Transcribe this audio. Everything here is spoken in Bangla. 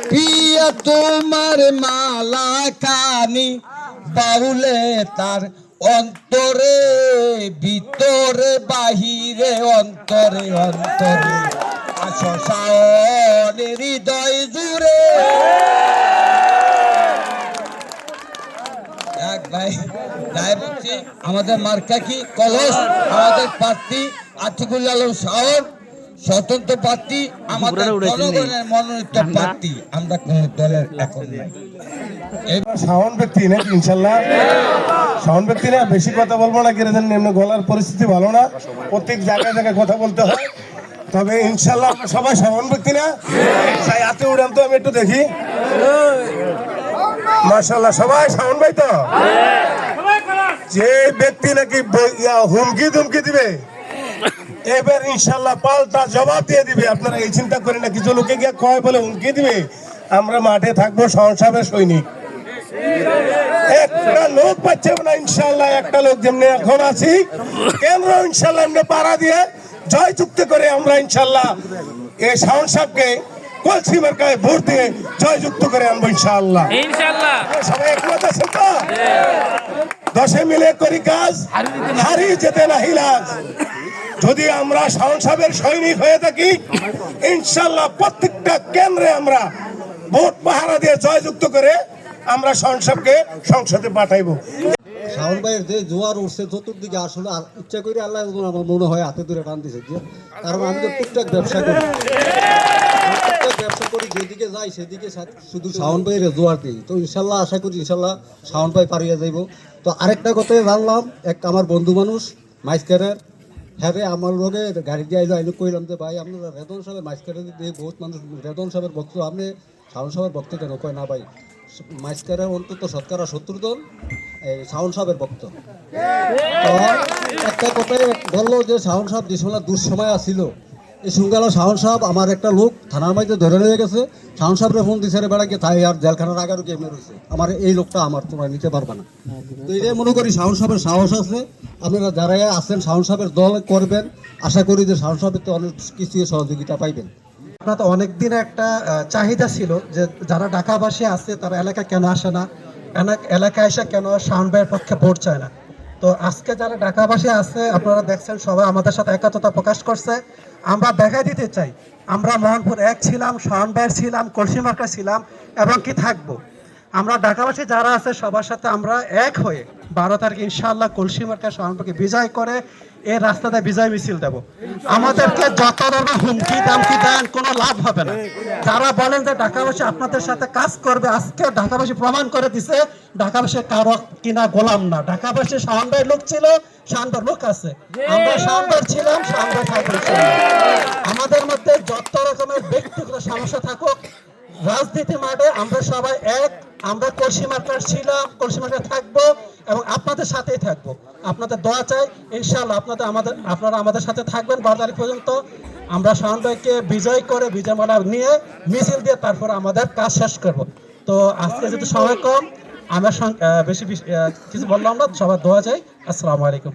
পিয়া তোমার মালা কানি বাউলে তার অন্তরে ভিতরে বাহিরে অন্তরে অন্তরে আসো শাওনের হৃদয় জুড়ে। ভাই যাই বলছি, আমাদের মার্কা কি কলস, আমাদের প্রার্থী আতিকুল আলম শাওন স্বতন্ত্র প্রার্থী, আমাদের জনগণের মনোনীত প্রার্থী, আমরা কোন দলের এখন নাই। এবার শাওন ব্যক্তি নাকি ইনশাল্লাহ? শাওন ব্যক্তি না, বেশি কথা বলবো না, কেন এমনি গলার পরিস্থিতি ভালো না, প্রত্যেক জায়গায় জায়গায় কথা বলতে হয়। তবে ইনশাল্লাহ আমরা সবাই শাওন ব্যক্তি না, তাই হাতে উড়ান তো আমি একটু দেখি। মাশাআল্লাহ সবাই শাওন ভাই তো। যে ব্যক্তি নাকি হুমকি ধুমকি দিবে এবার ইনশাল্লাহ পাল্টা জবাব দিয়ে দিবে। আপনারা এই চিন্তা করেন না, কিছু লোকে গিয়ে কয় বলে হুমকি দিবে, আমরা মাঠে থাকবো শাওন সাহেবের সৈনিক। একটা লোক পাচ্ছে না ইনশাল্লাহ, একটা লোক যেমনি এখন আছি কেন্দ্র ইনশাল্লাহ এমনি পাড়া দিয়ে জয় যুক্ত করে আমরা ইনশাল্লাহ এই শাওন সাহেবকে কলসি মার্কায় ভোট দিয়ে জয় যুক্ত করে আনবো ইনশাল্লাহ। সবাই একমত আছেন তো? দশে মিলে করি কাজ, হারিয়ে যেতে না হিলাজ। যদি আমরা শাওন সাহেবের সৈনিক হয়ে থাকি ইনশাল্লাহ প্রত্যেকটা কেন্দ্রে আমরা ভোট পাহারা দিয়ে জয়যুক্ত করে আমরা শাওন সাহেবকে সংসদে পাঠাইবো। শাওন ভাইয়ের যে জোয়ার উঠছে চতুর্দিকে, আসলে ইচ্ছা করে আল্লাহ আমার মনে হয় হাতে ধরে টান দিছে, কারণ আমি তো টুকটাক ব্যবসা করি, যেদিকে যাই সেদিকে শুধু শাওন ভাইয়ের জোয়ার দিই। তো ইনশাল্লাহ আশা করি ইনশাল্লাহ শাওন ভাই পারিয়া যাইব। তো আরেকটা কথা জানলাম, এক আমার বন্ধু মানুষ মাইস্কারের, হ্যাঁ রে আমার লোকে গাড়ি দিয়ে আইলো কইলাম যে ভাই আপনারা রেদন সাহেবের মাইস্কারের দিয়ে বহুত মানুষ রেদন সাহেবের ভক্ত, আপনি শাওন সাহেবের ভক্ত কেন? কয় না ভাই, মাইস্কারের অন্তত শতকরা 70 জন এই শাওন সাহেবের ভক্ত। তো একটা কথাই বললো যে শাওন সাহেব যে সময় দুঃসময় আসছিল, এই শুনগাল শাওন সাহেব আমার একটা লোক থানার মাঝে ধরে নিয়ে গেছে, শাওন সাহেবের ফোন দিছে বেড়াকে তাই আর জেলখানার আগারও কেমন রয়েছে, আমার এই লোকটা আমার তোমরা নিতে পারবে না। তো এটাই মনে করি শাওন সাহেবের সাহস আছে, আপনারা যারা আছেন শাওন সাহেবের দল করবেন, আশা করি যে শাওন সাহেবের তো অনেক কিছু সহযোগিতা পাইবেন। আপনার তো অনেকদিন একটা চাহিদা ছিল যে যারা ঢাকাবাসী আছে তারা এলাকা কেন আসে না, এলাকায় এসে কেন শাওন ভাইয়ের পক্ষে ভোট চায় না। তো আজকে যারা ঢাকাবাসী আছে আপনারা দেখছেন সবাই আমাদের সাথে একত্রতা প্রকাশ করছে। আমরা দেখা দিতে চাই আমরা মোহনপুর এক ছিলাম, শাওন ভাইয়ের ছিলাম, কলসি মার্কা ছিলাম এবং কি থাকবো। আমরা ঢাকাবাসী যারা আছে সবার সাথে আমরা এক হয়ে 12 তারিখ ইনশাআল্লাহ কলসি মার্কা শাওন ভাইকে বিজয় করে এই রাস্তাতে বিজয় মিছিল দেব। আমাদেরকে যত ধরনের হুমকি দামকি দেন কোনো লাভ হবে না। যারা বলেন যে ঢাকাবাসী আপনাদের সাথে কাজ করবে, আজকে ঢাকাবাসী প্রমাণ করে দিছে ঢাকাবাসী কারো কিনা গোলাম না। ঢাকাবাসী শাওন ভাইয়ের লোক ছিল, শাওন ভাইয়ের লোক আছে, আমরা শাওন ভাই ছিলাম, শাওন ভাই থাকবে। আমাদের মধ্যে যত রকমের ব্যক্তিগত সমস্যা থাকুক রাজনীতি মাঠে আমরা সবাই এক, আমরা কলসি মার্কার ছিলাম, কলসি মার্কার থাকবো এবং আপনাদের সাথেই থাকবো। আপনাদের দোয়া চাই ইনশাআল্লাহ, আপনারা আমাদের সাথে থাকবেন 12 তারিখ পর্যন্ত। আমরা শাওন ভাইকে বিজয় করে বিজয়মালা নিয়ে মিছিল দিয়ে তারপর আমাদের কাজ শেষ করব। তো আজকে যেহেতু সময় কম, আমরা বেশি কিছু বললাম না, সবার দোয়া চাই। আসসালামু আলাইকুম।